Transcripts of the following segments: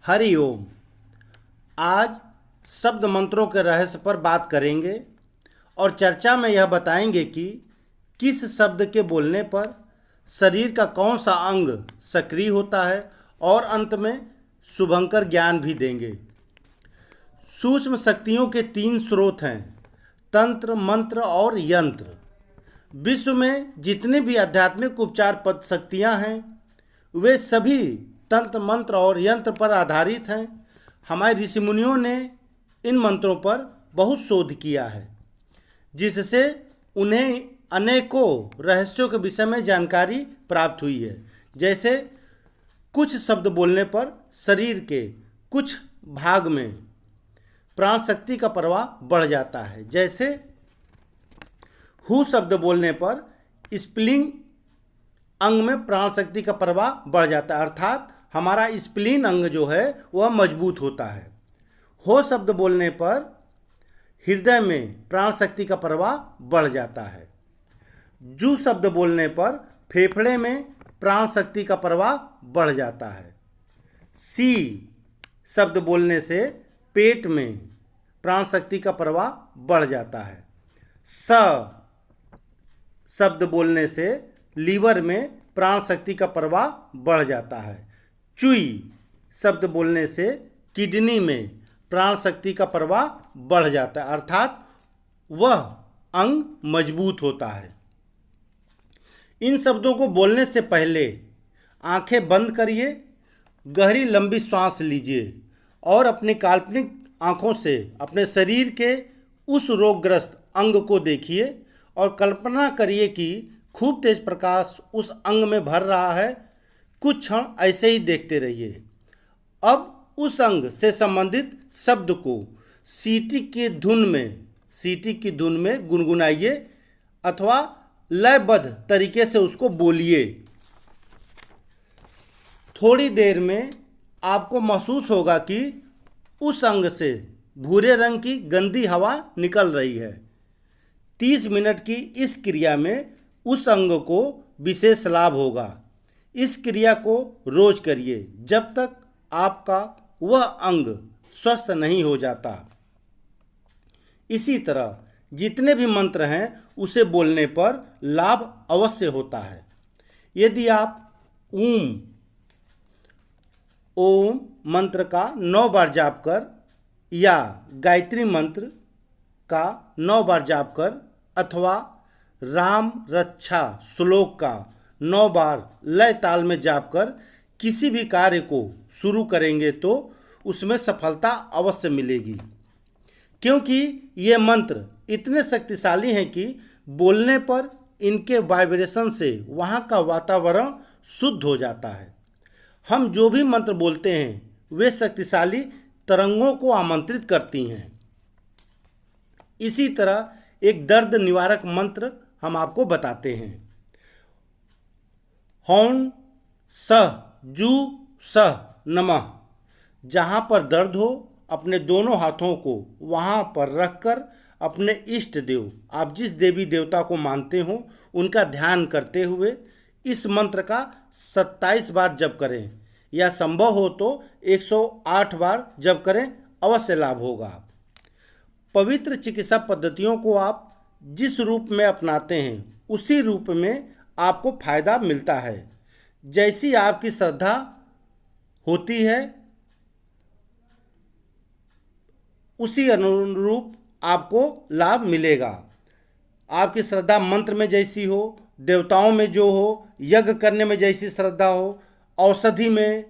हरि ओम। आज शब्द मंत्रों के रहस्य पर बात करेंगे और चर्चा में यह बताएंगे कि किस शब्द के बोलने पर शरीर का कौन सा अंग सक्रिय होता है और अंत में शुभंकर ज्ञान भी देंगे। सूक्ष्म शक्तियों के 3 स्रोत हैं, तंत्र, मंत्र और यंत्र। विश्व में जितने भी आध्यात्मिक उपचार पद शक्तियाँ हैं वे सभी तंत्र, मंत्र और यंत्र पर आधारित हैं। हमारे ऋषि मुनियों ने इन मंत्रों पर बहुत शोध किया है, जिससे उन्हें अनेकों रहस्यों के विषय में जानकारी प्राप्त हुई है। जैसे कुछ शब्द बोलने पर शरीर के कुछ भाग में प्राण शक्ति का प्रवाह बढ़ जाता है। जैसे हु शब्द बोलने पर स्प्लिंग अंग में प्राण शक्ति का प्रवाह बढ़ जाता है, अर्थात हमारा स्प्लीन अंग जो है वह मजबूत होता है। हो शब्द बोलने पर हृदय में प्राण शक्ति का प्रवाह बढ़ जाता है। जू शब्द बोलने पर फेफड़े में प्राण शक्ति का प्रवाह बढ़ जाता है। सी शब्द बोलने से पेट में प्राण शक्ति का प्रवाह बढ़ जाता है। स शब्द बोलने से लीवर में प्राण शक्ति का प्रवाह बढ़ जाता है। चुई शब्द बोलने से किडनी में प्राण शक्ति का प्रवाह बढ़ जाता है, अर्थात वह अंग मजबूत होता है। इन शब्दों को बोलने से पहले आंखें बंद करिए, गहरी लंबी सांस लीजिए और अपनी काल्पनिक आंखों से अपने शरीर के उस रोगग्रस्त अंग को देखिए और कल्पना करिए कि खूब तेज प्रकाश उस अंग में भर रहा है। कुछ क्षण ऐसे ही देखते रहिए। अब उस अंग से संबंधित शब्द को सीटी की धुन में गुनगुनाइए अथवा लयबद्ध तरीके से उसको बोलिए। थोड़ी देर में आपको महसूस होगा कि उस अंग से भूरे रंग की गंदी हवा निकल रही है। 30 मिनट की इस क्रिया में उस अंग को विशेष लाभ होगा। इस क्रिया को रोज करिए जब तक आपका वह अंग स्वस्थ नहीं हो जाता। इसी तरह जितने भी मंत्र हैं उसे बोलने पर लाभ अवश्य होता है। यदि आप ओम मंत्र का 9 बार जाप कर या गायत्री मंत्र का 9 बार जाप कर अथवा राम रक्षा श्लोक का 9 बार लय ताल में जाप कर किसी भी कार्य को शुरू करेंगे तो उसमें सफलता अवश्य मिलेगी, क्योंकि ये मंत्र इतने शक्तिशाली हैं कि बोलने पर इनके वाइब्रेशन से वहाँ का वातावरण शुद्ध हो जाता है। हम जो भी मंत्र बोलते हैं वे शक्तिशाली तरंगों को आमंत्रित करती हैं। इसी तरह एक दर्द निवारक मंत्र हम आपको बताते हैं। हौन सह जू सह नमः। जहाँ पर दर्द हो अपने दोनों हाथों को वहाँ पर रखकर अपने इष्ट देव, आप जिस देवी देवता को मानते हो, उनका ध्यान करते हुए इस मंत्र का 27 बार जप करें या संभव हो तो 108 बार जप करें, अवश्य लाभ होगा। पवित्र चिकित्सा पद्धतियों को आप जिस रूप में अपनाते हैं उसी रूप में आपको फायदा मिलता है। जैसी आपकी श्रद्धा होती है उसी अनुरूप आपको लाभ मिलेगा। आपकी श्रद्धा मंत्र में जैसी हो, देवताओं में जो हो, यज्ञ करने में जैसी श्रद्धा हो, औषधि में,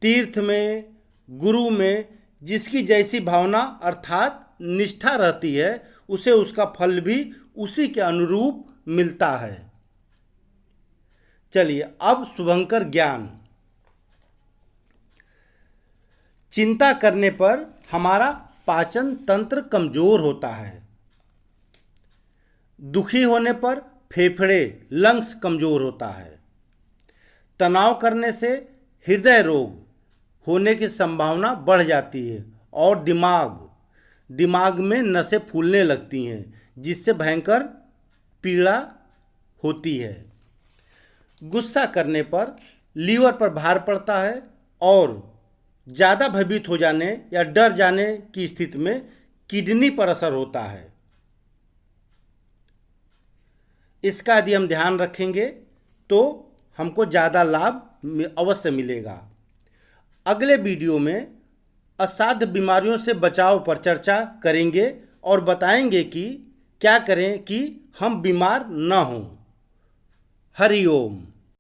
तीर्थ में, गुरु में जिसकी जैसी भावना अर्थात निष्ठा रहती है, उसे उसका फल भी उसी के अनुरूप मिलता है। चलिए अब शुभंकर ज्ञान। चिंता करने पर हमारा पाचन तंत्र कमजोर होता है। दुखी होने पर फेफड़े लंग्स कमजोर होता है। तनाव करने से हृदय रोग होने की संभावना बढ़ जाती है और दिमाग में नसें फूलने लगती हैं, जिससे भयंकर पीड़ा होती है। गुस्सा करने पर लीवर पर भार पड़ता है और ज़्यादा भयभीत हो जाने या डर जाने की स्थिति में किडनी पर असर होता है। इसका यदि हम ध्यान रखेंगे तो हमको ज़्यादा लाभ अवश्य मिलेगा। अगले वीडियो में असाध्य बीमारियों से बचाव पर चर्चा करेंगे और बताएंगे कि क्या करें कि हम बीमार न हों। हरि ओम।